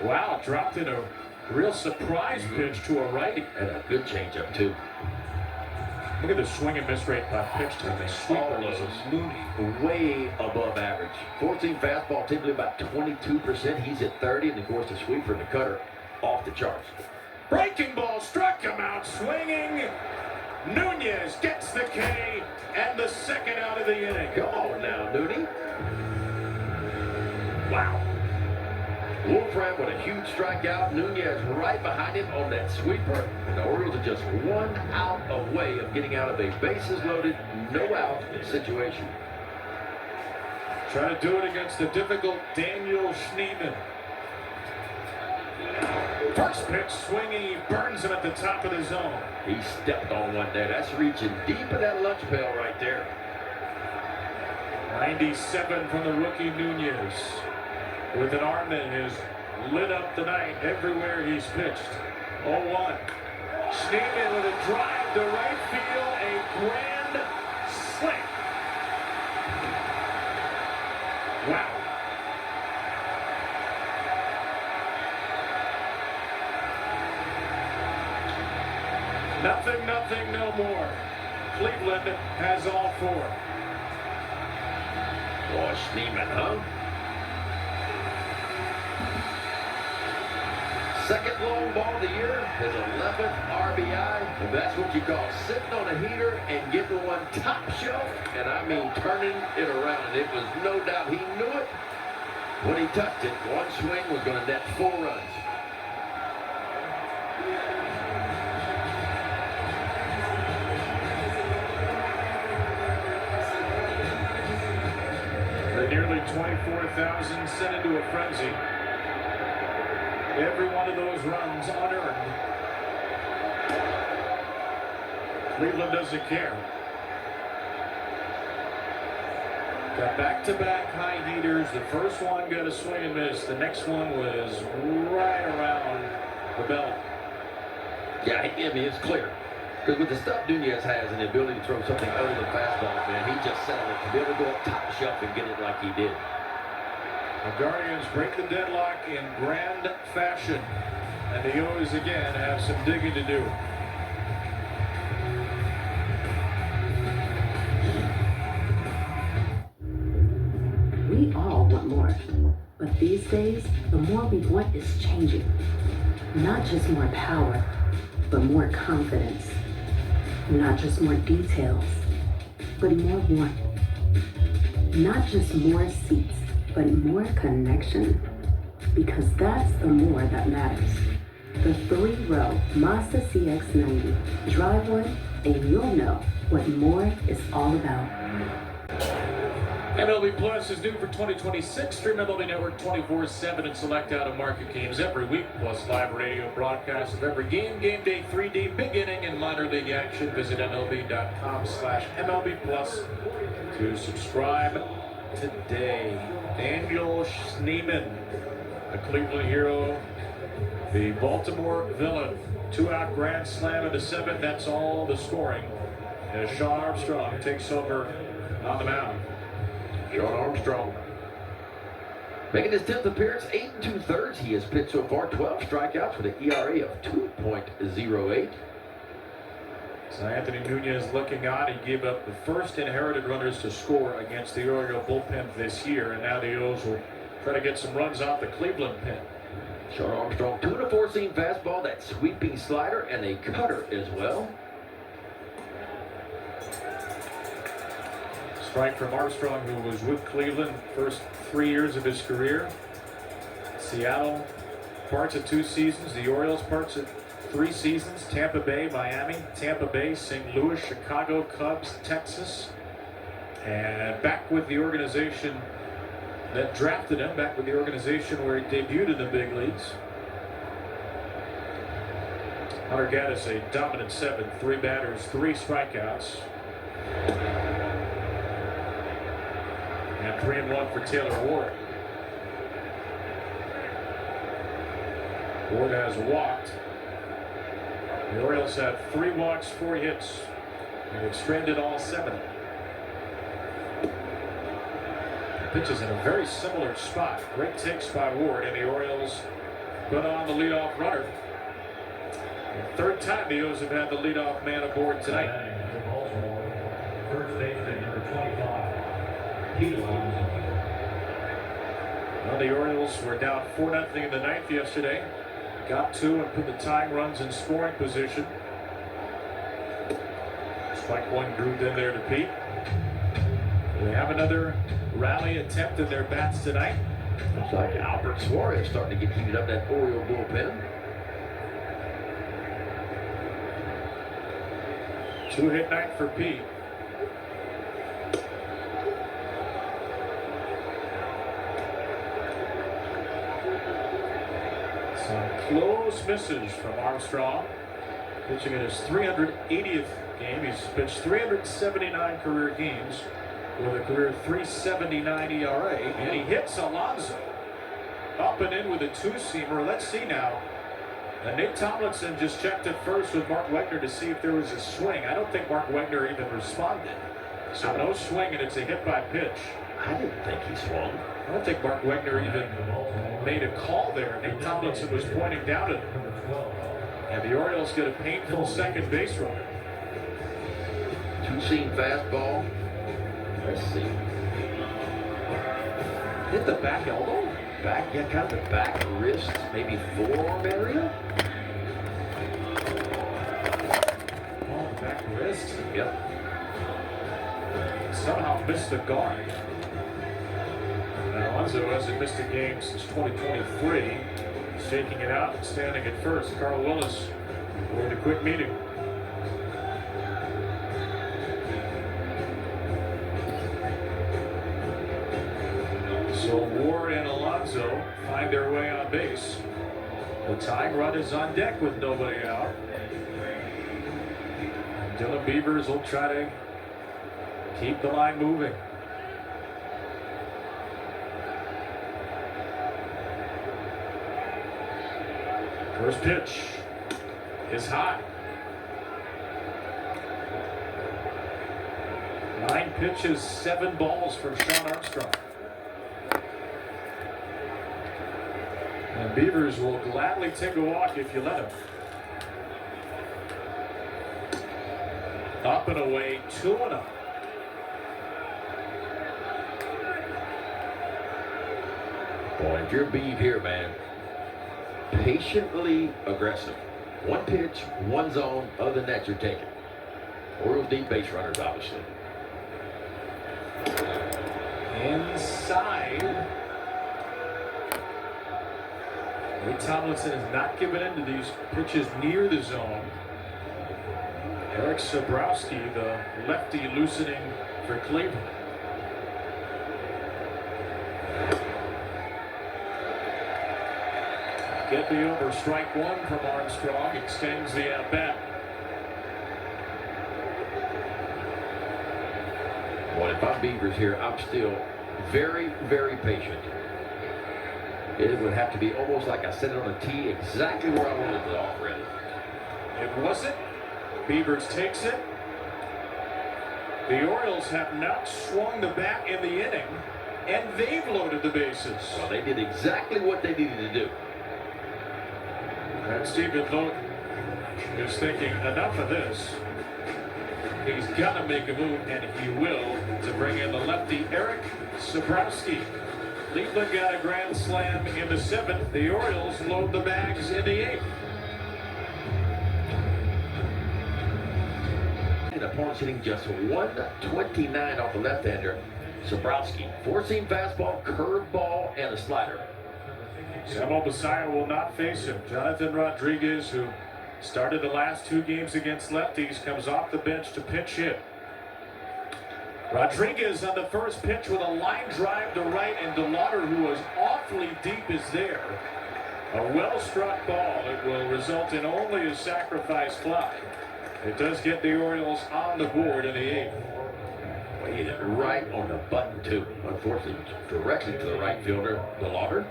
Wow, dropped in a real surprise pitch to a righty. And a good changeup, too. Look at the swing and miss rate by pitch to him. All those Mooney way above average. 14 fastball, typically about 22%. He's at 30, and of course the sweeper and the cutter off the charts. Breaking ball struck him out swinging. Nunez gets the K and the second out of the inning. Come on now, Nunez. Wow. Wolfram with a huge strikeout. Nunez right behind him on that sweeper. And the Orioles are just 1 out away of getting out of a bases loaded, no out situation. Trying to do it against the difficult Daniel Schneemann. First pitch swinging, he burns him at the top of the zone. He stepped on one there. That's reaching deep in that lunch pail right there. 97 from the rookie Nunez, with an arm that has lit up the night everywhere he's pitched. 0-1. Schneemann with a drive to right field, a grand slam. Wow. Nothing, no more. Cleveland has all four. Boy, Schneemann, huh? Second long ball of the year, his 11th RBI. And that's what you call sitting on a heater and getting one top shelf. And I mean turning it around. It was no doubt he knew it. When he touched it, one swing was going to net 4 runs. The nearly 24,000 sent into a frenzy. Every one of those runs unearned. Cleveland doesn't care. Got back-to-back high heaters. The first one got a swing and miss. The next one was right around the belt. Yeah, I mean, it's clear. Because with the stuff Nunez has and the ability to throw something other than fastballs, man, he just settled it to be able to go up top shelf and get it like he did. The Guardians break the deadlock in grand fashion. And the O's again have some digging to do. We all want more, but these days, the more we want is changing. Not just more power, but more confidence. Not just more details, but more warmth. Not just more seats, but more connection. Because that's the more that matters. The 3-row Mazda CX-90. Drive one, and you'll know what more is all about. MLB Plus is due for 2026. Stream MLB Network 24/7 and select out-of-market games every week, plus live radio broadcasts of every game, game day 3D, big inning, and minor league action. Visit MLB.com/MLB Plus to subscribe today. Daniel Schneemann, a Cleveland hero, the Baltimore villain. 2-out grand slam in the 7th. That's all the scoring as Shawn Armstrong takes over on the mound. Shawn Armstrong making his 10th appearance, 8 2/3. He has pitched so far, 12 strikeouts with an ERA of 2.08. So Anthony Nunez looking on. He gave up the first inherited runners to score against the Oriole bullpen this year, and now the O's will try to get some runs off the Cleveland pen. Shawn Armstrong, 2 4 seam fastball, that sweeping slider, and a cutter as well. Strike from Armstrong, who was with Cleveland first 3 years of his career. Seattle, parts of 2 seasons. The Orioles, parts of 3 seasons. Tampa Bay, Miami, Tampa Bay, St. Louis, Chicago, Cubs, Texas. And back with the organization that drafted him, back with the organization where he debuted in the big leagues. Hunter Gaddis, a dominant 7, 3 batters, 3 strikeouts. And 3-1 for Taylor Ward. Ward has walked. The Orioles have 3 walks, 4 hits. And they've stranded all 7. Pitches in a very similar spot. Great takes by Ward, and the Orioles put on the leadoff runner. Third time the O's have had the leadoff man aboard tonight. First baseman number 25, Pete Alonso. Well, the Orioles were down 4-0 in the ninth yesterday. Got two and put the tying runs in scoring position. Strike one grooved in there to Pete. We have another rally attempt in their bats tonight. Looks like Albert Suarez starting to get heated up that Oriole bullpen. Two-hit night for Pete. Some close misses from Armstrong. Pitching in his 380th game. He's pitched 379 career games with a career 3.79 ERA. And he hits Alonso. Up and in with a two-seamer. Let's see now. And Nate Tomlinson just checked at first with Mark Wegner to see if there was a swing. I don't think Mark Wegner even responded. So no swing, and it's a hit by pitch. I didn't think he swung. I don't think Mark Wegner even made a call there. Nate Tomlinson was pointing down at him. And the Orioles get a painful second base runner. Two-seam fastball. Let's see. Hit the back elbow? Back, yeah, kind of the back wrist, maybe forearm area. Oh, the back wrist. Yep. Somehow missed the guard. And Alonso hasn't missed a game since 2023. Shaking it out and standing at first. Carl Willis with a quick meeting. So Ward and Alonso find their way on base. The tying run is on deck with nobody out. And Dylan Beavers will try to keep the line moving. First pitch is high. 9 pitches, 7 balls from Shawn Armstrong. And Beavers will gladly take a walk if you let him. Up and away, 2-0. Boy, if you're Beav here, man, patiently aggressive. One pitch, one zone, other than that, you're taking. Orioles deep base runners, obviously. Inside. Nate Tomlinson has not given in to these pitches near the zone. Eric Sabrowski, the lefty, loosening for Cleveland. Get the over, strike one from Armstrong, extends the at-bat. Well, if I'm Beavers here, I'm still very, very patient. It would have to be almost like I set it on a tee exactly where I wanted it off ready. It wasn't. Beavers takes it. The Orioles have not swung the bat in the inning, and they've loaded the bases. Well, they did exactly what they needed to do. And Stephen Vogt is thinking, enough of this. He's got to make a move, and he will, to bring in the lefty Eric Sabrowski. Cleveland got a grand slam in the 7th. The Orioles load the bags in the 8th. And opponents hitting just 129 off the left-hander. Sabrowski, four-seam fastball, curveball, and a slider. Samuel Basallo will not face him. Jonathan Rodriguez, who started the last 2 games against lefties, comes off the bench to pinch hit. Rodriguez on the first pitch with a line drive to right, and DeLauder, who was awfully deep, is there. A well-struck ball. It will result in only a sacrifice fly. It does get the Orioles on the board in the 8th. Well, he hit it right on the button, too. Unfortunately, directly to the right fielder, DeLauder.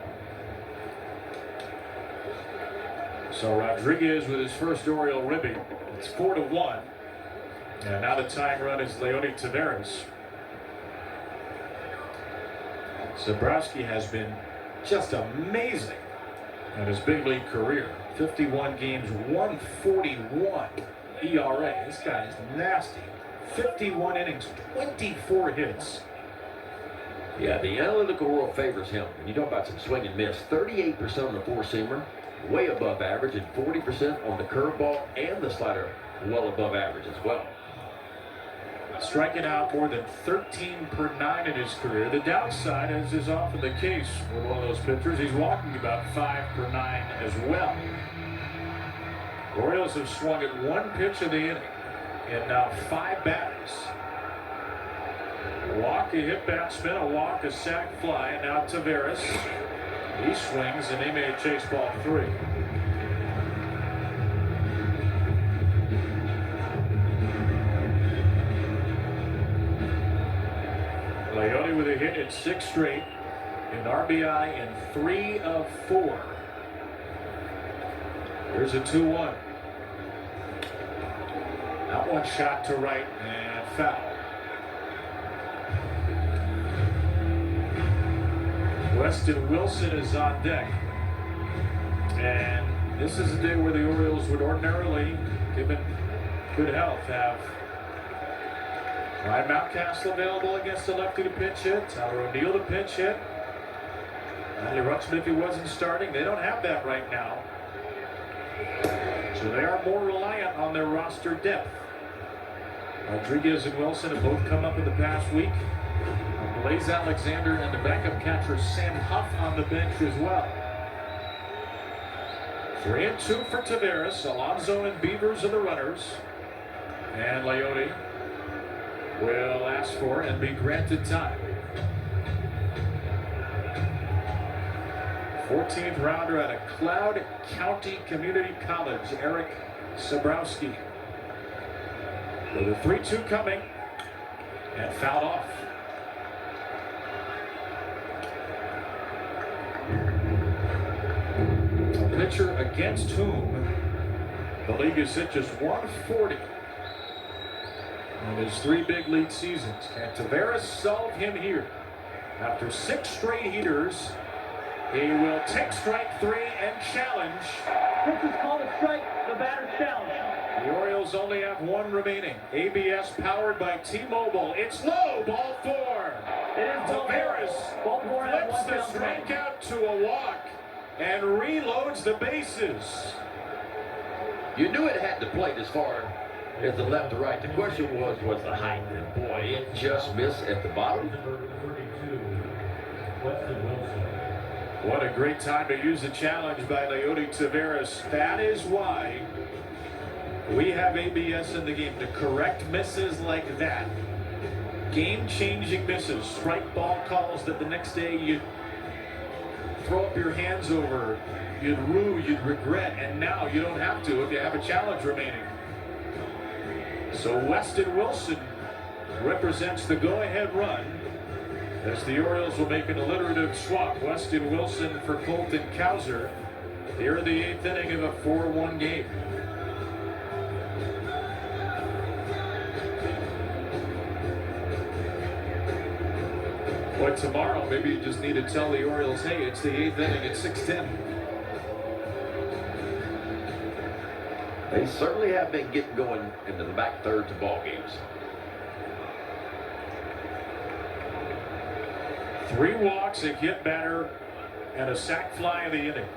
So Rodriguez with his first Oriole ribby. It's 4-1. And now the tying run is Leody Taveras. Sabrowski has been just amazing And his big league career, 51 games, 141 ERA. This guy is nasty. 51 innings, 24 hits. Yeah, the analytical world favors him. When you talk about some swing and miss, 38% on the four-seamer, way above average, and 40% on the curveball and the slider, well above average as well. Striking out more than 13 per 9 in his career. The downside, as is often the case with one of those pitchers, he's walking about 5 per 9 as well. Orioles have swung at one pitch of the inning in now 5 batters. A walk, a hit batsman, a walk, a sac fly, and now Taveras. He swings and he may chase ball 3. Leote with a hit in 6 straight, an RBI in 3 of 4. Here's a 2-1. That one shot to right and foul. Weston Wilson is on deck. And this is a day where the Orioles would ordinarily, given good health, have Ryan Mountcastle available against the lefty to pinch hit. Tyler O'Neill to pinch hit. Andy Rutschman if he wasn't starting. They don't have that right now. So they are more reliant on their roster depth. Rodriguez and Wilson have both come up in the past week. Blaze Alexander and the backup catcher Sam Huff on the bench as well. 3-2 for Taveras. Alonso and Beavers are the runners. And Leote will ask for and be granted time. 14th rounder out of Cloud County Community College, Eric Sabrowski. With a 3-2 coming and fouled off. A pitcher against whom the league has hit just 140 in his 3 big league seasons. Can Taveras solve him here? After 6 straight heaters, he will take strike 3 and challenge. This is called a strike, the batter's challenge. The Orioles only have 1 remaining. ABS powered by T-Mobile. It's low, ball 4. It is Taveras ball 4 has flips 1 the down. strikeout to a walk and reloads the bases. You knew it had to plate as far as the left to right. The question was the height. And boy, it just missed at the bottom. Number 32, Weston Wilson. What a great time to use the challenge by Leote Taveras. That is why we have ABS in the game, to correct misses like that. Game-changing misses, strike ball calls that the next day you'd throw up your hands over, you'd rue, you'd regret, and now you don't have to if you have a challenge remaining. So Weston Wilson represents the go-ahead run as the Orioles will make an alliterative swap. Weston Wilson for Colton Cowser here in the 8th inning of a 4-1 game. But tomorrow, maybe you just need to tell the Orioles, hey, it's the 8th inning, it's 6:10. They certainly have been getting going into the back thirds of ball games. 3 walks, a hit batter, and a sac fly in the inning.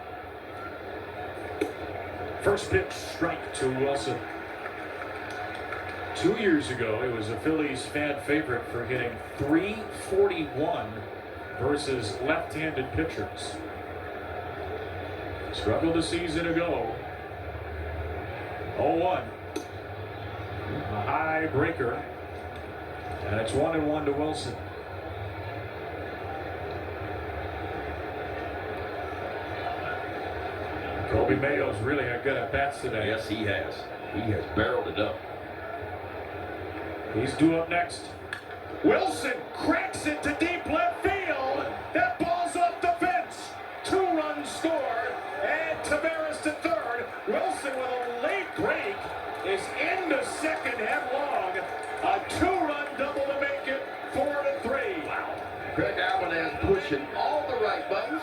First pitch, strike to Wilson. 2 years ago, it was a Phillies fan favorite for hitting .341 versus left-handed pitchers. Struggled a season ago. 0-1. A high breaker. And it's 1-1 to Wilson. Kobe Mayo's really had good at-bats today. Yes, he has. He has barreled it up. He's due up next. Wilson cracks it to deep left field. That ball's off the fence. 2-run score. And Taveras to third. Wilson with a late break is into second headlong. A 2-run double to make it 4-3. Wow. Craig Alvarez pushing all the right buttons.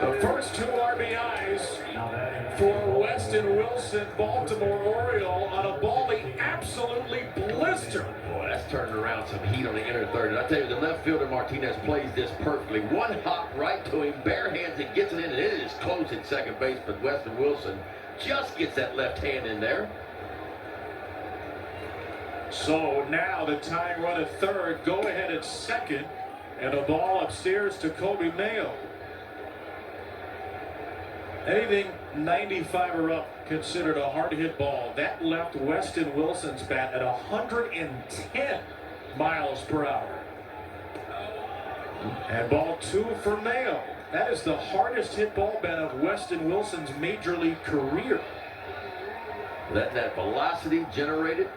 The first 2 RBIs for Weston Wilson, Baltimore Oriole, on a ball he absolutely blistered. Boy, that's turning around some heat on the inner third. And I tell you, the left fielder Martinez plays this perfectly. One hop right to him, bare hands, and gets it in, and it is close at second base, but Weston Wilson just gets that left hand in there. So now the tying run at third, go ahead at second, and a ball upstairs to Kobe Mayo. Anything 95 or up considered a hard hit ball. That left Weston Wilson's bat at 110 miles per hour. And ball 2 for Mayo. That is the hardest hit ball bat of Weston Wilson's major league career. Letting that velocity generated.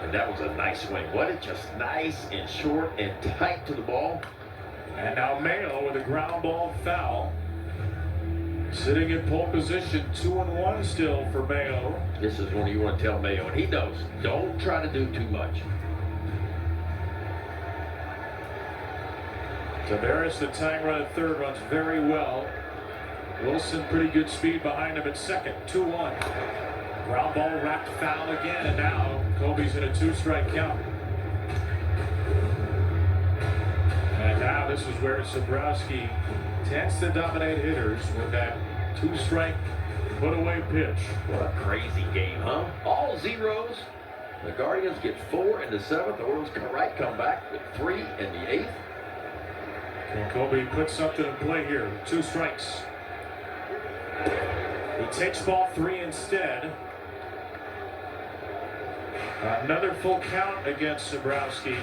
And that was a nice swing. Wasn't it just nice and short and tight to the ball? And now Mayo with a ground ball foul. Sitting in pole position, 2-1 still for Mayo. This is when you want to tell Mayo, and he knows, don't try to do too much. Tavares, the tying run at third, runs very well. Wilson, pretty good speed behind him at second. 2-1. Ground ball wrapped foul again, and now Kobe's in a 2-strike count. And now this is where Zabrowski tends to dominate hitters with that 2-strike put-away pitch. What a crazy game, huh? All zeros. The Guardians get 4 in the 7th. The Orioles come back with 3 in the 8th. Can Kobe put something in play here? 2 strikes. He takes ball 3 instead. Another full count against Zabrowski.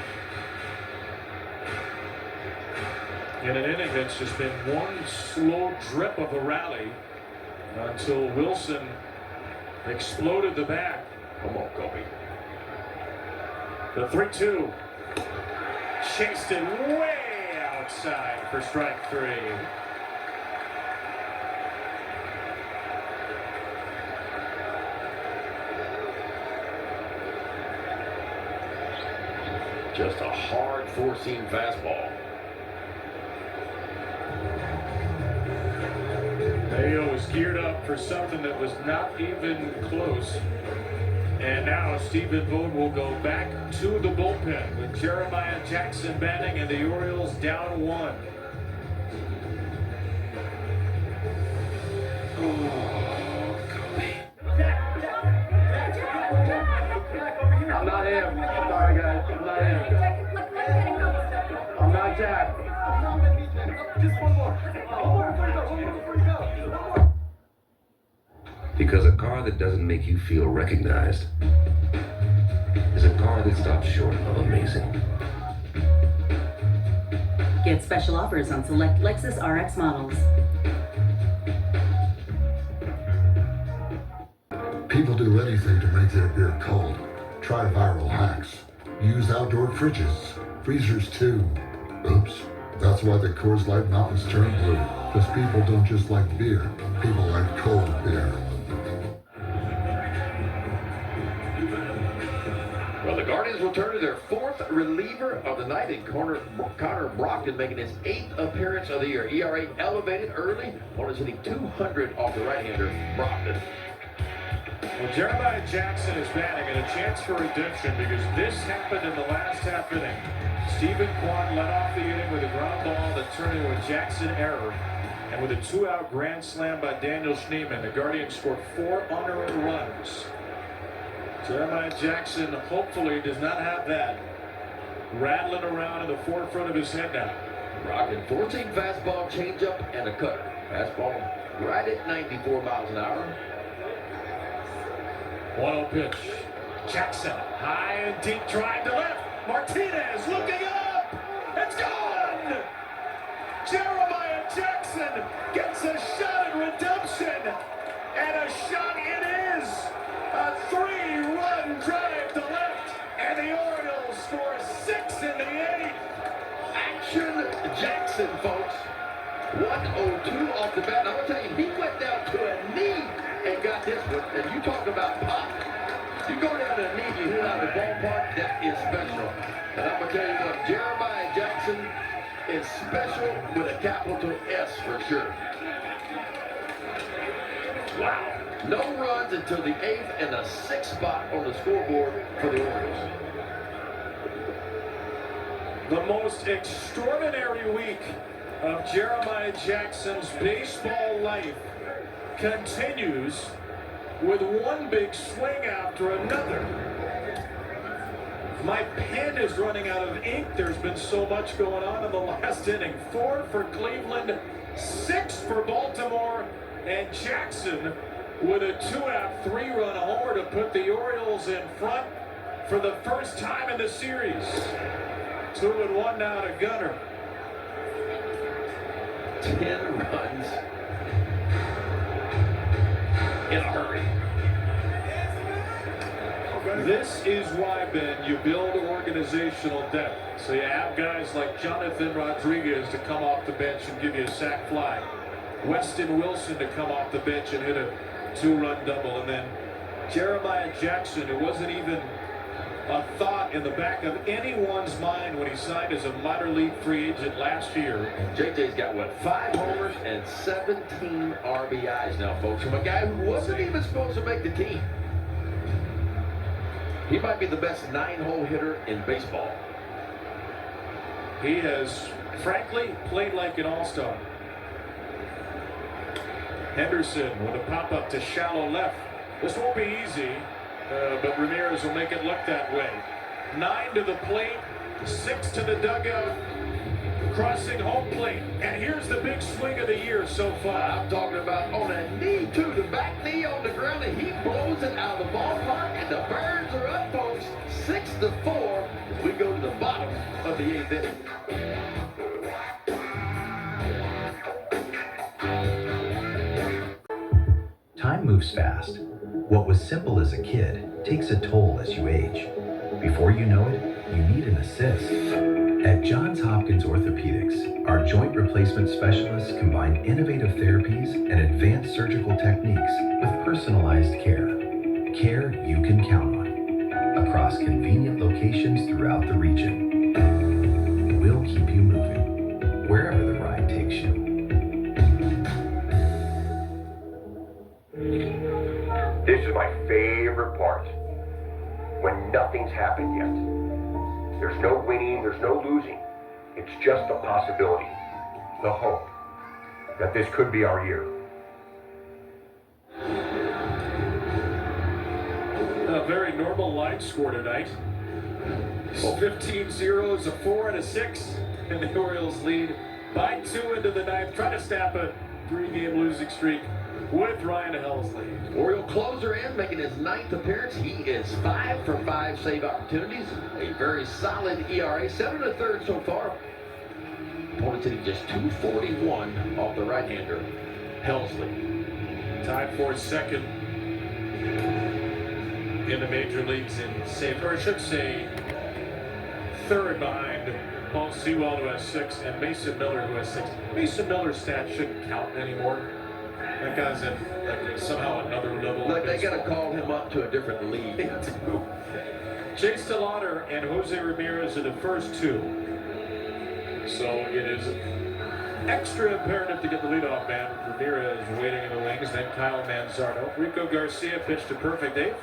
In an inning that's just been one slow drip of a rally until Wilson exploded the bat. Come on, Kobe. The 3-2. Chased it way outside for strike 3. Just a hard 4-seam fastball. Mayo was geared up for something that was not even close. And now Stephen Vogt will go back to the bullpen with Jeremiah Jackson batting and the Orioles down 1. I'm not him. Sorry, guys. I'm not him. I'm not Jack. Just one more. Before you go. Because a car that doesn't make you feel recognized is a car that stops short of amazing. Get special offers on select Lexus RX models. People do anything to make their beer cold. Try viral hacks. Use outdoor fridges, freezers too. Oops, that's why the Coors Light Mountains turn blue. Because people don't just like beer, people like cold beer. Well, the Guardians will turn to their 4th reliever of the night in Connor Brockton, making his 8th appearance of the year. ERA elevated early. Opponents hitting 200 off the right-hander, Brockton. Well, Jeremiah Jackson is batting and a chance for redemption because this happened in the last half inning. Stephen Kwan led off the inning with a ground ball that turned into a Jackson error. And with a 2-out grand slam by Daniel Schneemann, the Guardians scored 4 unearned runs. Jeremiah Jackson hopefully does not have that rattling around in the forefront of his head now. Brockton, 14 fastball, changeup, and a cutter. Fastball right at 94 miles an hour. 1-0 pitch. Jackson, high and deep drive to left. Martinez looking up. It's gone. Jeremiah Jackson gets a shot at redemption. And a shot it is. A 3-run drive to left. And the Orioles score 6 in the 8th. Action Jackson, folks. 102 off the bat. And I'm going to tell you, he went down to a knee and got this one. And you talk about pop. You go down to a knee, you hit out of the ballpark, that is special. And I'm going to tell you what, Jeremiah Jackson is special with a capital S for sure. Wow. No runs until the 8th and a 6th spot on the scoreboard for the Orioles. The most extraordinary week of Jeremiah Jackson's baseball life continues with one big swing after another. My pen is running out of ink. There's been so much going on in the last inning. 4 for Cleveland, 6 for Baltimore, and Jackson with a 2-out, 3-run homer to put the Orioles in front for the first time in the series. 2-1 now to Gunnar. 10 runs in a hurry. This is why, Ben, you build organizational depth. So you have guys like Jonathan Rodriguez to come off the bench and give you a sac fly. Weston Wilson to come off the bench and hit a 2-run double. And then Jeremiah Jackson, it wasn't even a thought in the back of anyone's mind when he signed as a minor league free agent last year. JJ's got, what, 5 homers and 17 RBIs now, folks, from a guy who wasn't even supposed to make the team. He might be the best 9-hole hitter in baseball. He has, frankly, played like an all-star. Henderson with a pop-up to shallow left. This won't be easy, but Ramirez will make it look that way. 9 to the plate, 6 to the dugout, crossing home plate. And here's the big swing of the year so far. I'm talking about on a knee, too. The back knee on the ground, and he blows it out of the ballpark, and the Birds are up, folks. 6-4 as we go to the bottom of the 8th inning. Time moves fast. What was simple as a kid takes a toll as you age. Before you know it, you need an assist. At Johns Hopkins Orthopedics, our joint replacement specialists combine innovative therapies and advanced surgical techniques with personalized care. Care you can count on. Across convenient locations throughout the region. We'll keep you moving, wherever the ride takes you. This is my favorite part. When nothing's happened yet. There's no winning, there's no losing. It's just the possibility, the hope, that this could be our year. A very normal line score tonight. 15-0 is a 4 and a 6. And the Orioles lead by 2 into the 9th. Trying to snap a 3-game losing streak with Ryan Helsley. Oriole closer in, making his 9th appearance. He is 5 for 5 save opportunities. A very solid ERA, 7 1/3 so far. Opponents hitting just .241 off the right-hander, Helsley. Tied for second in the major leagues in save, or I should say, third behind Paul Sewald, who has 6, and Mason Miller, who has 6. Mason Miller's stats shouldn't count anymore. That guy's at somehow another level. Look, they got to call him up to a different league. Chase DeLauder and Jose Ramirez are the first 2. So it is extra imperative to get the leadoff man. Ramirez waiting in the wings, then Kyle Manzardo. Rico Garcia pitched a perfect 8th,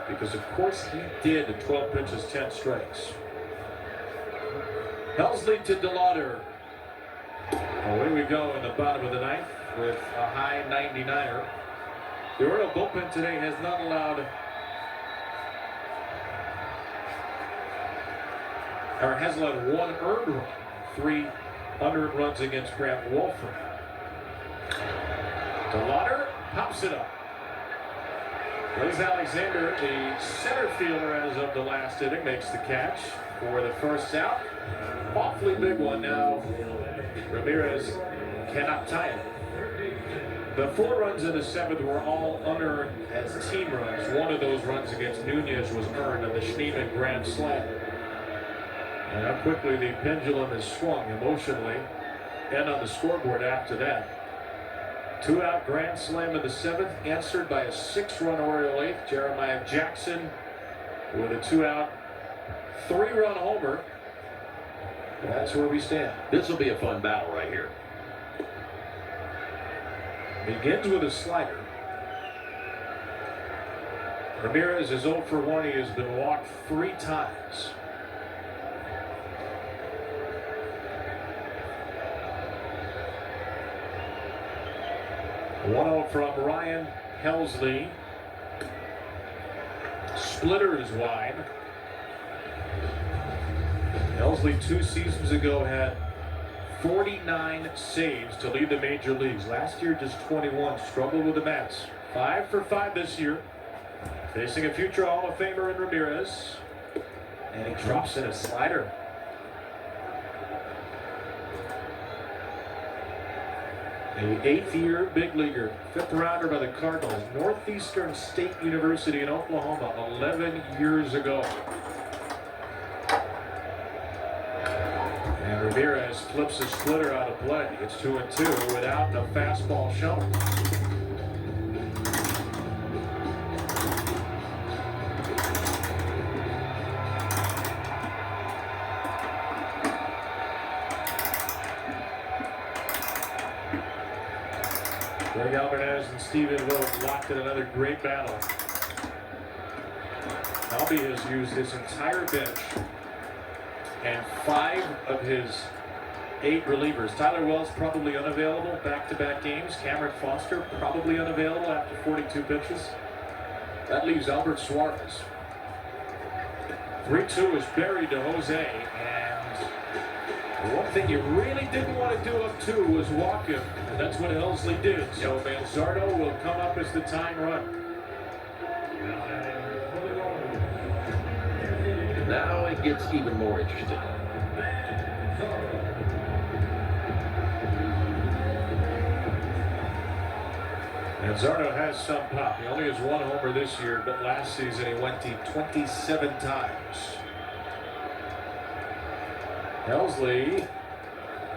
because of course he did. 12 pitches, 10 strikes. Helsley to DeLauder. Away we go in the bottom of the 9th with a high 99er. The Oriole bullpen today has not allowed, or has allowed 1 earned run, 3 unearned runs against Grant Wolford. DeLauder pops it up. Blaze Alexander, the center fielder as of the last inning, makes the catch for the first out. Awfully big one now. Ramirez cannot tie it. The 4 runs in the 7th were all unearned as team runs. One of those runs against Nunez was earned on the Schneemann grand slam. And how quickly the pendulum has swung emotionally and on the scoreboard after that. 2-out grand slam in the 7th, answered by a 6-run Oriole 8th. Jeremiah Jackson with a 2-out, 3-run homer. That's where we stand. This will be a fun battle right here. Begins with a slider. Ramirez is 0 for 1. He has been walked 3 times. One from Ryan Helsley. Splitter is wide. Helsley 2 seasons ago had 49 saves to lead the major leagues. Last year just 21. Struggled with the Mets. 5 for 5 this year. Facing a future Hall of Famer in Ramirez. And he drops in a slider. The 8th year big leaguer, 5th rounder by the Cardinals, Northeastern State University in Oklahoma 11 years ago. And Ramirez flips a splitter out of play. It's 2-2 without a fastball shown. Greg Alvarez and Steven Vogt locked in another great battle. Albie has used his entire bench and 5 of his 8 relievers. Tyler Wells probably unavailable back-to-back games. Cameron Foster probably unavailable after 42 pitches. That leaves Albert Suarez. 3-2 is buried to Jose, and one thing you really didn't want to do up 2 was walk him, and that's what Helsley did. So Manzardo will come up as the tying run. Now it gets even more interesting. Manzardo has some pop. He only has 1 homer this year, but last season he went to 27 times. Helsley,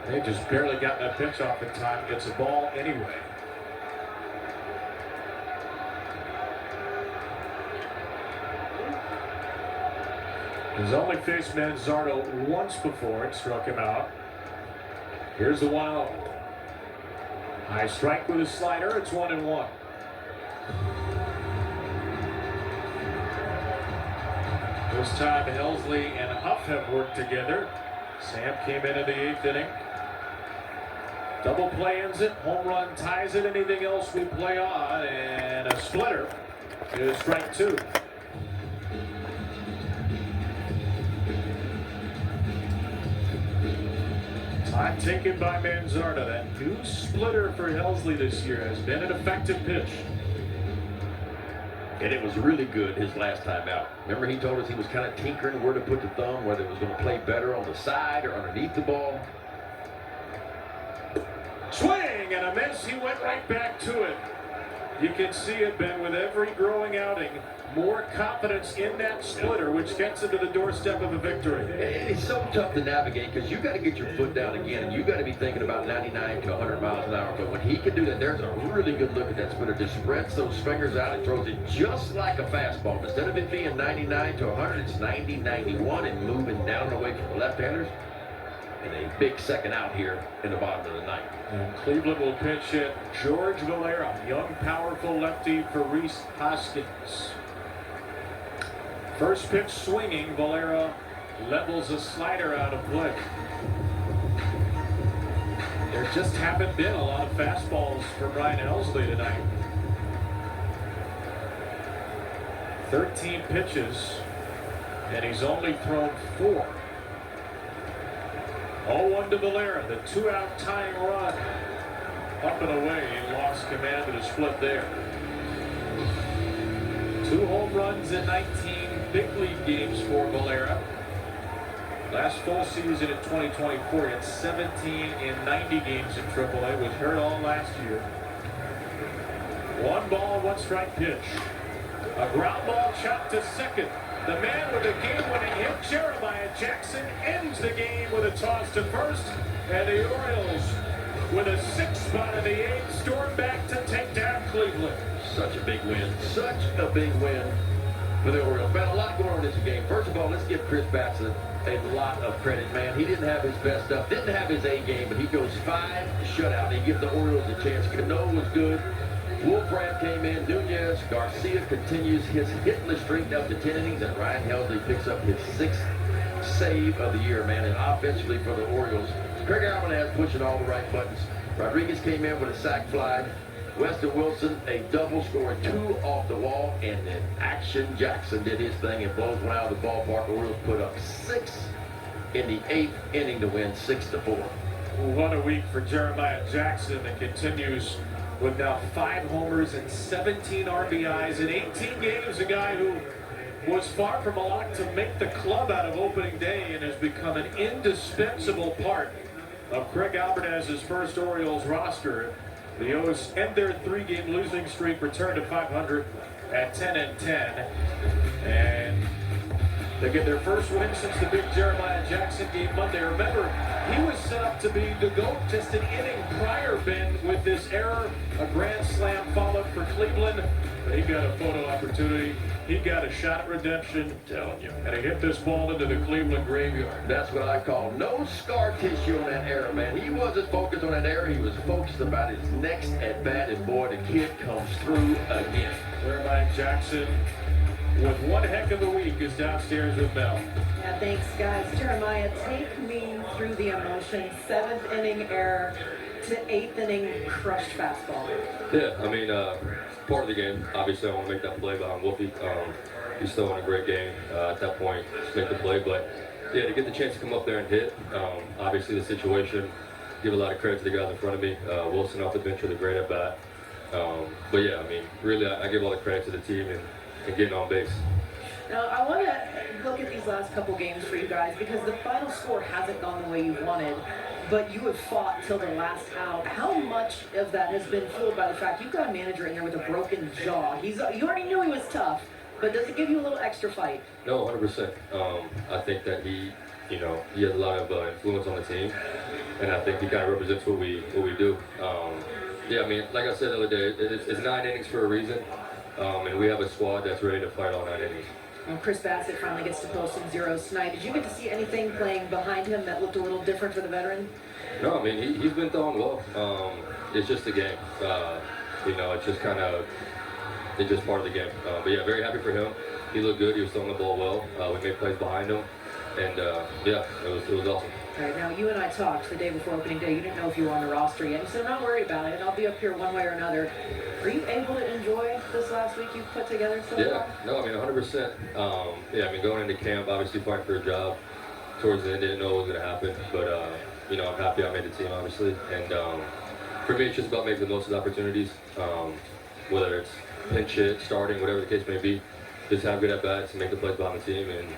they just barely got that pitch off in time. Gets a ball anyway. He's only faced Manzardo once before and struck him out. Here's the 1-0. High strike with a slider. It's 1-1. This time Helsley and Huff have worked together. Sam came in the 8th inning. Double play ends it. Home run ties it. Anything else we play on. And a splitter is strike 2. Time taken by Manzardo. That new splitter for Helsley this year has been an effective pitch. And it was really good his last time out. Remember, he told us he was kind of tinkering where to put the thumb, whether it was going to play better on the side or underneath the ball. Swing and a miss. He went right back to it. You can see it, Ben, with every growing outing. More confidence in that splitter, which gets him to the doorstep of a victory. It's so tough to navigate because you got to get your foot down again, and you got to be thinking about 99 to 100 miles an hour. But when he can do that, there's a really good look at that splitter. Just spreads those fingers out and throws it just like a fastball. Instead of it being 99 to 100, it's 90, 91, and moving down and away from the left-handers. And a big second out here in the bottom of the 9th. And Cleveland will pitch hit George Valera, young, powerful lefty for Rhys Hoskins. First pitch swinging, Valera levels a slider out of play. There just haven't been a lot of fastballs for Brian Helsley tonight. 13 pitches, and he's only thrown 4. 0-1 to Valera, the 2-out tying run. Up and away, he lost command of the split there. 2 home runs in 19 big league games for Valera. Last full season in 2024, he had 17 in 90 games in AAA. Was hurt all last year. 1 ball, 1 strike pitch. A ground ball chopped to second. The man with the game-winning hit, Jeremiah Jackson, ends the game with a toss to first. And the Orioles, with a 6th spot of the 8th, storm back to take down Cleveland. Such a big win. Such a big win for the Orioles. But a lot going on in this game. First of all, let's give Chris Bassitt a lot of credit, man. He didn't have his best stuff, didn't have his A game, but he goes 5 shutout. He gives the Orioles a chance. Cano was good. Wolfram came in. Nunez. Garcia continues his hitless streak up to 10 innings, and Ryan Helsley picks up his 6th save of the year, man. And offensively for the Orioles, Craig Alvarez pushing all the right buttons. Rodriguez came in with a sac fly. Weston Wilson, a double, scoring 2 off the wall, and then Action Jackson did his thing and blows one out of the ballpark. The Orioles put up 6 in the 8th inning to win 6-4. What a week for Jeremiah Jackson, that continues with now 5 homers and 17 RBIs in 18 games. A guy who was far from a lot to make the club out of opening day and has become an indispensable part of Craig Alvarez's first Orioles roster. The O's end their 3-game losing streak, return to 500 at 10-10, and they get their first win since the big Jeremiah Jackson game Monday. Remember, he was set up to be the GOAT just an inning prior, Ben, with this error, a grand slam followed for Cleveland, but he got a photo opportunity. He got a shot at redemption, I'm telling you, and he hit this ball into the Cleveland graveyard. That's what I call no scar tissue on that error, man. He wasn't focused on that error. He was focused about his next at-bat, and boy, the kid comes through again. Jeremiah Jackson, with one heck of a week, is downstairs with Mel. Yeah, thanks, guys. Jeremiah, take me through the emotion. 7th inning error to 8th inning crushed fastball. Yeah, I mean, part of the game. Obviously, I want to make that play behind Wolfie. He's still in a great game at that point, just make the play. But yeah, to get the chance to come up there and hit, obviously the situation, give a lot of credit to the guys in front of me. Wilson off the bench with a great at bat. But yeah, I mean, really, I give all the credit to the team and getting on base. Now, I want to look at these last couple games for you guys because the final score hasn't gone the way you wanted, but you have fought till the last out. How much of that has been fueled by the fact you've got a manager in there with a broken jaw? You already knew he was tough, but does it give you a little extra fight? No, 100%. I think that he has a lot of influence on the team, and I think he kind of represents what we do. Yeah, I mean, like I said the other day, it's 9 innings for a reason, and we have a squad that's ready to fight all 9 innings. Well, Chris Bassett finally gets to post some zeros tonight. Did you get to see anything playing behind him that looked a little different for the veteran? No, I mean, he's been throwing well. It's just a game. It's just it's just part of the game. But yeah, very happy for him. He looked good. He was throwing the ball well. We made plays behind him. And yeah, it was awesome. All right, now you and I talked the day before opening day. You didn't know if you were on the roster yet. You said, I'm not worried about it. I'll be up here one way or another. Are you able to enjoy this last week you've put together so far? Yeah, no, I mean, 100%. Yeah, I mean, going into camp, obviously fighting for a job. Towards the end, didn't know what was going to happen. But, I'm happy I made the team, obviously. And for me, it's just about making the most of the opportunities. Whether it's pinch hit, starting, whatever the case may be. Just have good at-bats and make the plays behind the team. And,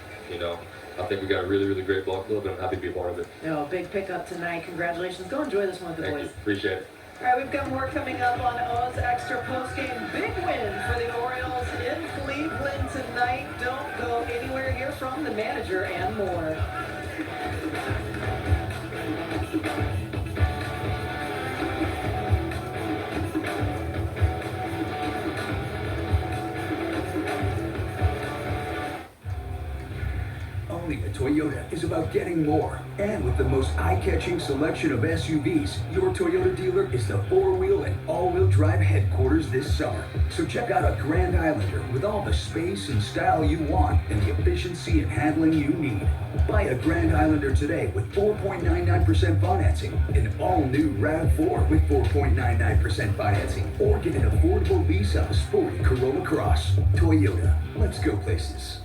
I think we got a really, really great ball club, and I'm happy to be a part of it. No, big pickup tonight. Congratulations. Go enjoy this one with the Thank boys. you. Appreciate it. All right, we've got more coming up on O's Extra Postgame. Big win for the Orioles in Cleveland tonight. Don't go anywhere. Hear from the manager and more. Owning a Toyota is about getting more. And with the most eye-catching selection of SUVs, your Toyota dealer is the 4-wheel and all-wheel drive headquarters this summer. So check out a Grand Islander with all the space and style you want and the efficiency and handling you need. Buy a Grand Islander today with 4.99% financing, an all-new RAV4 with 4.99% financing, or get an affordable lease on a sporty Corolla Cross. Toyota, let's go places.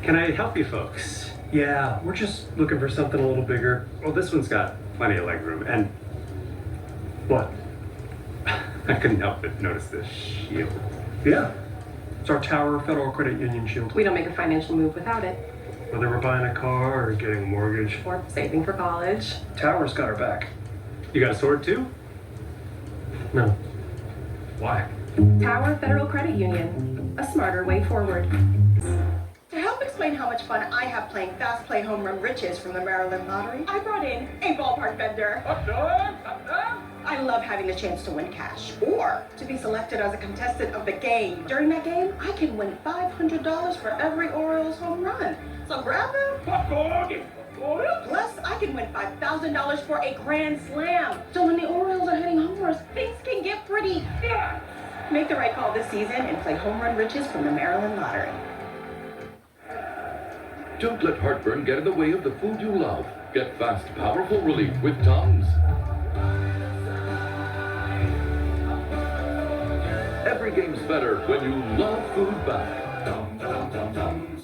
Can I help you folks? Yeah, we're just looking for something a little bigger. Well, this one's got plenty of legroom, and... What? I couldn't help but notice this shield. Yeah, it's our Tower Federal Credit Union shield. We don't make a financial move without it. Whether we're buying a car or getting a mortgage. Or saving for college. Tower's got our back. You got a sword too? No. Why? Tower Federal Credit Union. A smarter way forward. To help explain how much fun I have playing Fast Play Home Run Riches from the Maryland Lottery, I brought in a ballpark vendor. I I love having the chance to win cash or to be selected as a contestant of the game. During that game, I can win $500 for every Orioles home run. So grab them. Plus, I can win $5,000 for a grand slam. So when the Orioles are hitting homers, things can get pretty. Make the right call this season and play Home Run Riches from the Maryland Lottery. Don't let heartburn get in the way of the food you love. Get fast, powerful relief with Tums. Every game's better when you love food back. Tums.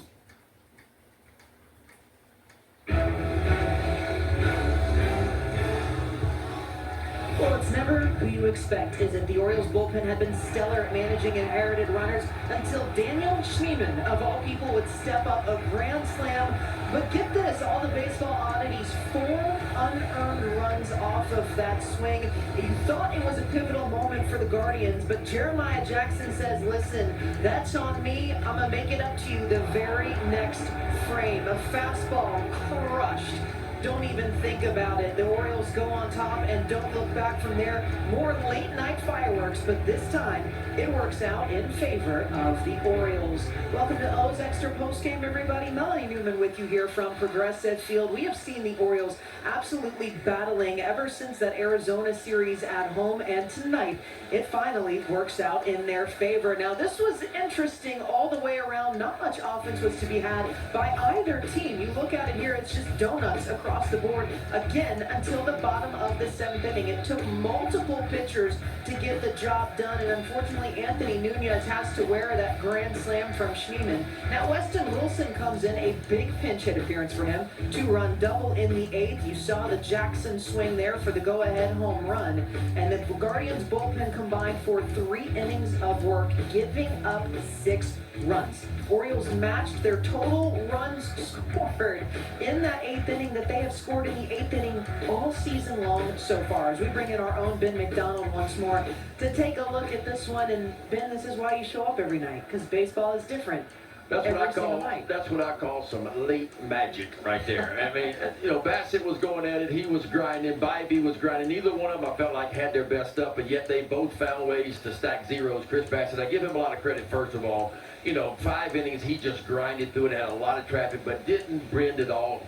Well, it's never who you expect, is it? The Orioles bullpen had been stellar at managing inherited runners until Daniel Schneemann, of all people, would step up a grand slam. But get this, all the baseball oddities, 4 unearned runs off of that swing. You thought it was a pivotal moment for the Guardians, but Jeremiah Jackson says, listen, that's on me. I'm going to make it up to you the very next frame. A fastball crushed. Don't even think about it. The Orioles go on top and don't look back from there. More late night fireworks, but this time it works out in favor of the Orioles. Welcome to O's Extra Postgame, everybody. Melanie Newman with you here from Progressive Field. We have seen the Orioles absolutely battling ever since that Arizona series at home, and tonight it finally works out in their favor. Now, this was interesting all the way around. Not much offense was to be had by either team. You look at it here, it's just donuts across the board again until the bottom of the 7th inning. It took multiple pitchers to get the job done, and unfortunately Anthony Nunez has to wear that grand slam from Schneemann. Now Weston Wilson comes in, a big pinch hit appearance for him, 2-run double in the 8th. You saw the Jackson swing there for the go-ahead home run, and the Guardians bullpen combined for 3 innings of work, giving up 6 runs. Orioles matched their total runs scored in that 8th inning that they have scored in the 8th inning all season long so far. As we bring in our own Ben McDonald once more to take a look at this one. And Ben, this is why you show up every night, because baseball is different. That's what I call some late magic right there. I mean, you know, Bassett was going at it. He was grinding. Bybee was grinding. Neither one of them I felt like had their best stuff, but yet they both found ways to stack zeros. Chris Bassett, I give him a lot of credit, first of all. You know, 5 innings, he just grinded through it, had a lot of traffic, but didn't bend at all.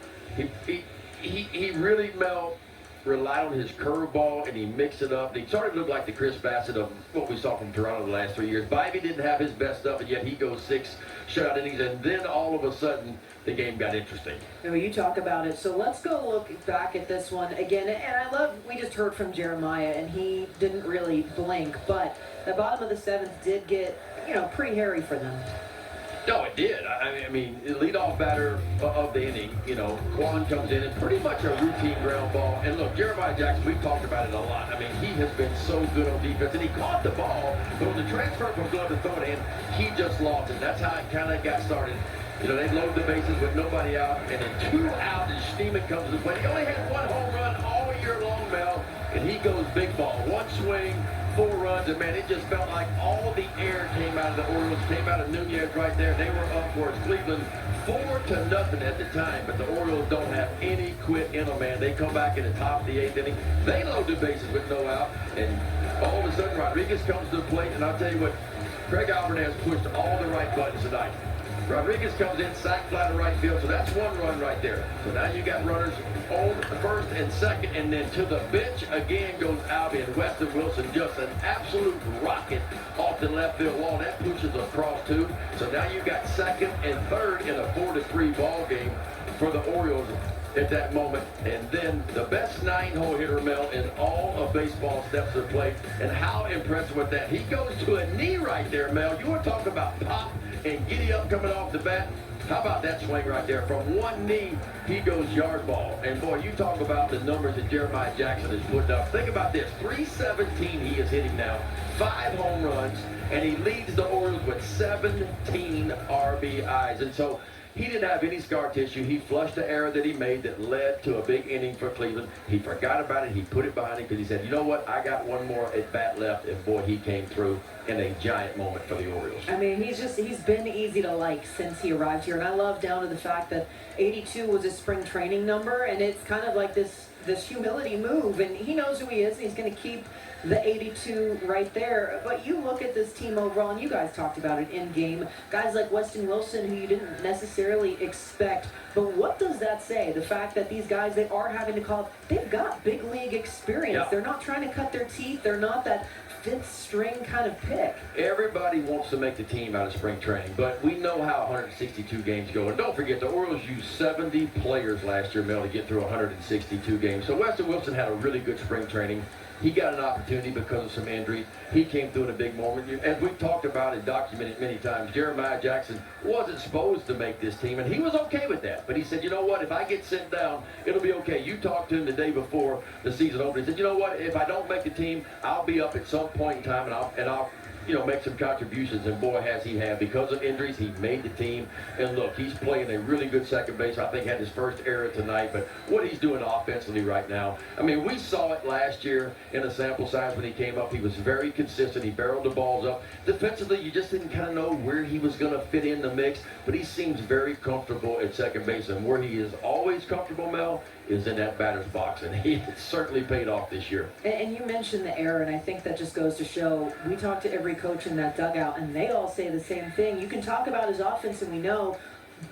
He really, Mel, relied on his curveball, and he mixed it up. He sort of looked like the Chris Bassett of what we saw from Toronto the last 3 years. Bybee didn't have his best stuff, and yet he goes 6 shutout innings, and then all of a sudden, the game got interesting. No, you talk about it. So let's go look back at this one again. And I love, we just heard from Jeremiah, and he didn't really blink, but the bottom of the 7th did get, you know, pretty hairy for them. No, it did. I mean, the leadoff batter of the inning, you know, Quan comes in and pretty much a routine ground ball. And look, Jeremiah Jackson, we've talked about it a lot. I mean, he has been so good on defense. And he caught the ball, but on the transfer from glove to throw it in, he just lost it. That's how it kind of got started. You know, they load the bases with nobody out, and then 2 out, and Schneemann comes to the plate. He only had 1 home run all year long, Mel, and he goes big ball. 1 swing, 4 runs, and man, it just felt like all the air came out of the Orioles, came out of Nunez right there. They were up for it. Cleveland 4-0 at the time, but the Orioles don't have any quit in them, man. They come back in the top of the 8th inning. They load the bases with no out, and all of a sudden Rodriguez comes to the plate, and I'll tell you what, Craig Alvarez pushed all the right buttons tonight. Rodriguez comes in, sack fly to right field, so that's 1 run right there. So now you got runners on first and second, and then to the bench again goes Albie, and Weston Wilson, just an absolute rocket off the left field wall. That pushes across too. So now you got second and third in a 4-3 ball game for the Orioles at that moment. And then the best 9-hole hitter, Mel, in all of baseball steps to the plate. And how impressive with that. He goes to a knee right there, Mel. You want to talk about pop and giddy up coming off the bat? How about that swing right there? From 1 knee, he goes yard ball. And boy, you talk about the numbers that Jeremiah Jackson has put up. Think about this, 317 he is hitting now, 5 home runs, and he leads the Orioles with 17 RBIs. And so he didn't have any scar tissue. He flushed the error that he made that led to a big inning for Cleveland. He forgot about it. He put it behind him because he said, you know what, I got 1 more at bat left. And boy, he came through in a giant moment for the Orioles. I mean, he's been easy to like since he arrived here. And I love down to the fact that 82 was a spring training number. And it's kind of like this this humility move, and he knows who he is, and he's going to keep the 82 right there. But you look at this team overall, and you guys talked about it in game, guys like Weston Wilson, who you didn't necessarily expect. But what does that say? The fact that these guys, they are having to call, they've got big league experience. Yeah. They're not trying to cut their teeth. They're not that fifth string kind of pick. Everybody wants to make the team out of spring training, but we know how 162 games go. And don't forget, the Orioles used 70 players last year, Mel, to get through 162 games. So Weston Wilson had a really good spring training. He got an opportunity because of some injuries. He came through in a big moment. As we've talked about and documented many times, Jeremiah Jackson wasn't supposed to make this team, and he was okay with that. But he said, you know what, if I get sent down, it'll be okay. You talked to him the day before the season opened. He said, you know what, if I don't make the team, I'll be up at some point in time, and I'll make some contributions. And boy, has he had. Because of injuries, he made the team. And look, he's playing a really good second base. I think had his first error tonight. But what he's doing offensively right now, I mean, we saw it last year in a sample size when he came up. He was very consistent. He barreled the balls up. Defensively, you just didn't kind of know where he was going to fit in the mix. But he seems very comfortable at second base. And where he is always comfortable, Mel, is in that batter's box, and he certainly paid off this year. And you mentioned the error, and I think that just goes to show, we talk to every coach in that dugout, and they all say the same thing. You can talk about his offense, and we know,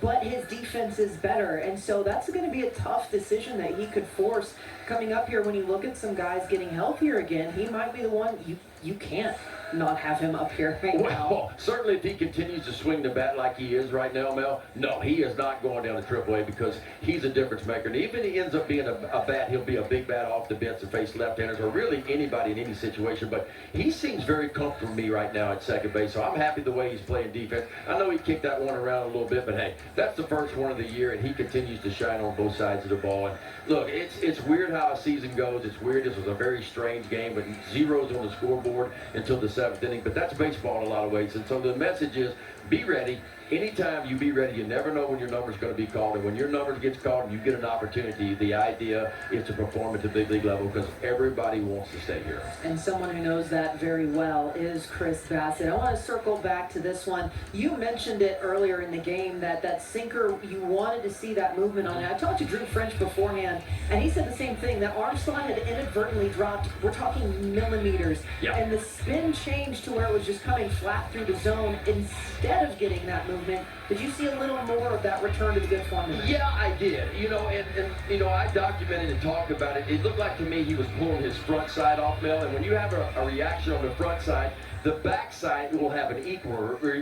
but his defense is better, and so that's going to be a tough decision that he could force coming up here. When you look at some guys getting healthier again, he might be the one you can't not have him up here right now. Well, certainly if he continues to swing the bat like he is right now, Mel, no, he is not going down to AAA because he's a difference maker. And even if he ends up being a bat, he'll be a big bat off the bench and face left-handers or really anybody in any situation. But he seems very comfortable to me right now at second base, so I'm happy the way he's playing defense. I know he kicked that one around a little bit, but hey, that's the first one of the year, and he continues to shine on both sides of the ball. And look, it's weird how a season goes. It's weird. This was a very strange game, but zeros on the scoreboard until the seventh inning. But that's baseball in a lot of ways. And so the message is, be ready. Anytime you be ready, you never know when your number's going to be called. And when your number gets called and you get an opportunity, the idea is to perform at the big league level because everybody wants to stay here. And someone who knows that very well is Chris Bassitt. I want to circle back to this one. You mentioned it earlier in the game that sinker, you wanted to see that movement on it. I talked to Drew French beforehand, and he said the same thing. That arm slot had inadvertently dropped. We're talking millimeters. Yeah. And the spin changed to where it was just coming flat through the zone instead of getting that movement. Did you see a little more of that return to the good form? Yeah, I did. And I documented and talked about it. It looked like to me he was pulling his front side off, Mel. And when you have a reaction on the front side, the back side will have an equal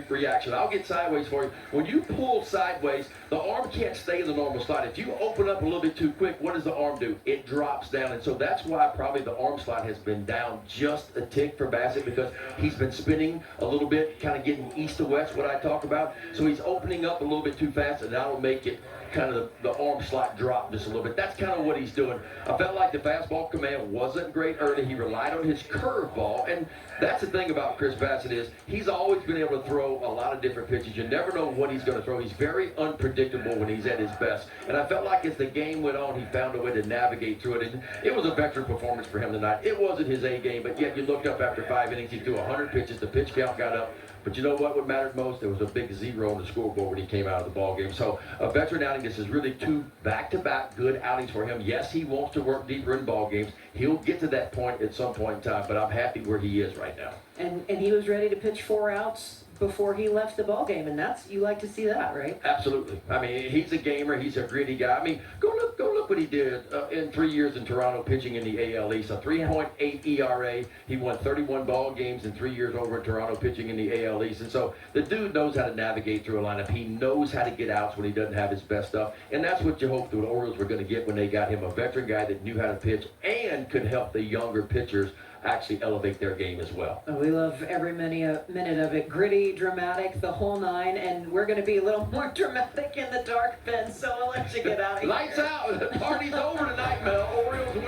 reaction. I'll get sideways for you. When you pull sideways, the arm can't stay in the normal slot. If you open up a little bit too quick, what does the arm do? It drops down. And so that's why probably the arm slot has been down just a tick for Bassitt because he's been spinning a little bit, kind of getting east to west, what I talk about. So he's opening up a little bit too fast, and that'll make it kind of the arm slot drop just a little bit. That's kind of what he's doing. I felt like the fastball command wasn't great early. He relied on his curveball, and that's the thing about Chris Bassitt is he's always been able to throw a lot of different pitches. You never know what he's going to throw. He's very unpredictable when he's at his best, and I felt like as the game went on, he found a way to navigate through it, and it was a veteran performance for him tonight. It wasn't his A game, but yet you looked up after 5 innings, he threw 100 pitches, the pitch count got up. But you know what mattered most? There was a big zero on the scoreboard when he came out of the ball game. So a veteran outing, this is really 2 back-to-back good outings for him. Yes, he wants to work deeper in ball games. He'll get to that point at some point in time, but I'm happy where he is right now. And he was ready to pitch 4 outs before he left the ball game, and you like to see that, right? Absolutely. I mean, he's a gamer. He's a gritty guy. I mean, go look what he did in 3 years in Toronto pitching in the AL East. A 3.8 ERA. He won 31 ball games in 3 years over in Toronto pitching in the AL East. And so the dude knows how to navigate through a lineup. He knows how to get outs when he doesn't have his best stuff. And that's what you hoped the Orioles were going to get when they got him, a veteran guy that knew how to pitch and could help the younger pitchers actually elevate their game as well. Oh, we love every minute of it. Gritty, dramatic, the whole 9, and we're going to be a little more dramatic in the dark, Ben, so I'll let you get out of here. Lights out. The party's over tonight, Mel. Orioles win.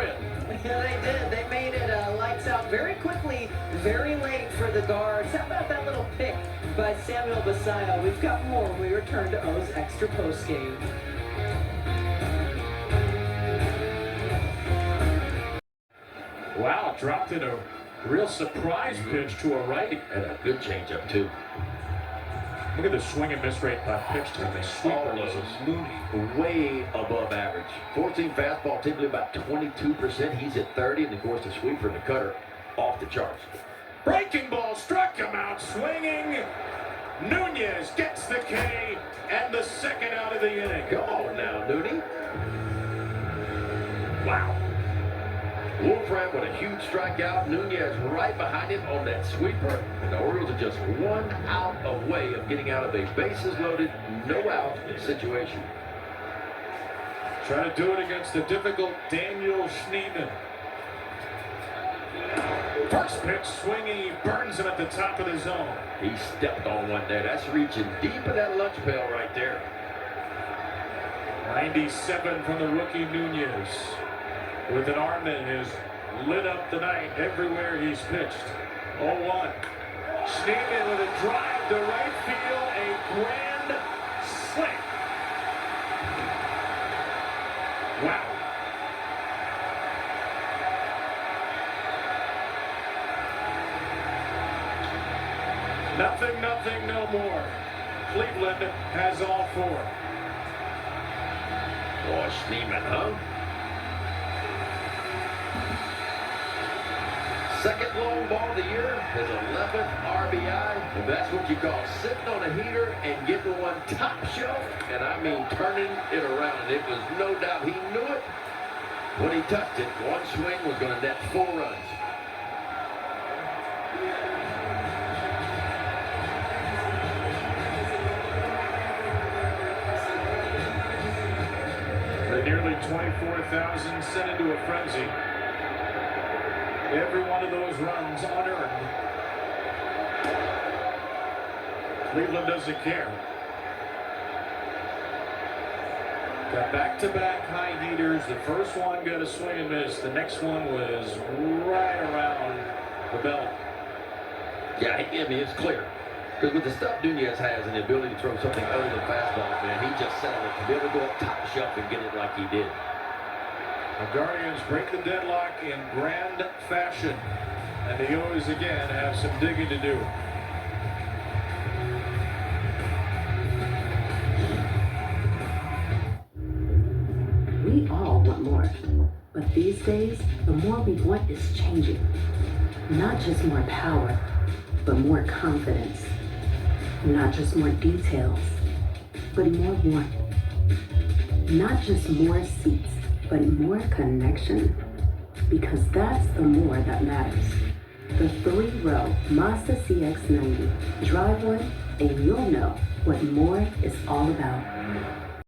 Yeah, they did. They made it lights out very quickly, very late for the Guards. How about that little pick by Samuel Basallo? We've got more when we return to O's Extra Postgame. Wow, dropped in a real surprise pitch to a righty. And a good changeup, too. Look at the swing and miss rate by pitch to the sweeper. Was Mooney. Way above average. 14 fastball, typically about 22%. He's at 30, and of course the sweeper and the cutter off the charts. Breaking ball struck him out swinging. Nunez gets the K and the second out of the inning. Come on now, Nooney. Wow. Wolfram with a huge strikeout. Nunez right behind him on that sweeper. And the Orioles are just 1 out away of getting out of a bases loaded, no out situation. Trying to do it against the difficult Daniel Schneemann. First pitch swinging, he burns him at the top of the zone. He stepped on one there. That's reaching deep in that lunch pail right there. 97 from the rookie Nunez, with an arm that has lit up the night everywhere he's pitched. 0-1. Schneemann with a drive to right field, a grand slam. Wow. Nothing, no more. Cleveland has all four. Boy, Schneemann, huh? Second long ball of the year, his 11th RBI. And that's what you call sitting on a heater and getting one top shelf. And I mean turning it around. And it was no doubt he knew it when he touched it. One swing was going to net 4 runs. The nearly 24,000 sent into a frenzy. Every one of those runs unearned. Cleveland doesn't care. Got back-to-back high heaters. The first one got a swing and miss. The next one was right around the belt. Yeah, I mean, it's clear. Because with the stuff Nunez has and the ability to throw something other than fastballs, man, he just settled it to be able to go up top shelf and get it like he did. The Guardians break the deadlock in grand fashion. And the O's again have some digging to do. We all want more. But these days, the more we want is changing. Not just more power, but more confidence. Not just more details, but more warmth. Not just more seats, but more connection. Because that's the more that matters. The 3-row Mazda CX-90. Drive one and you'll know what more is all about.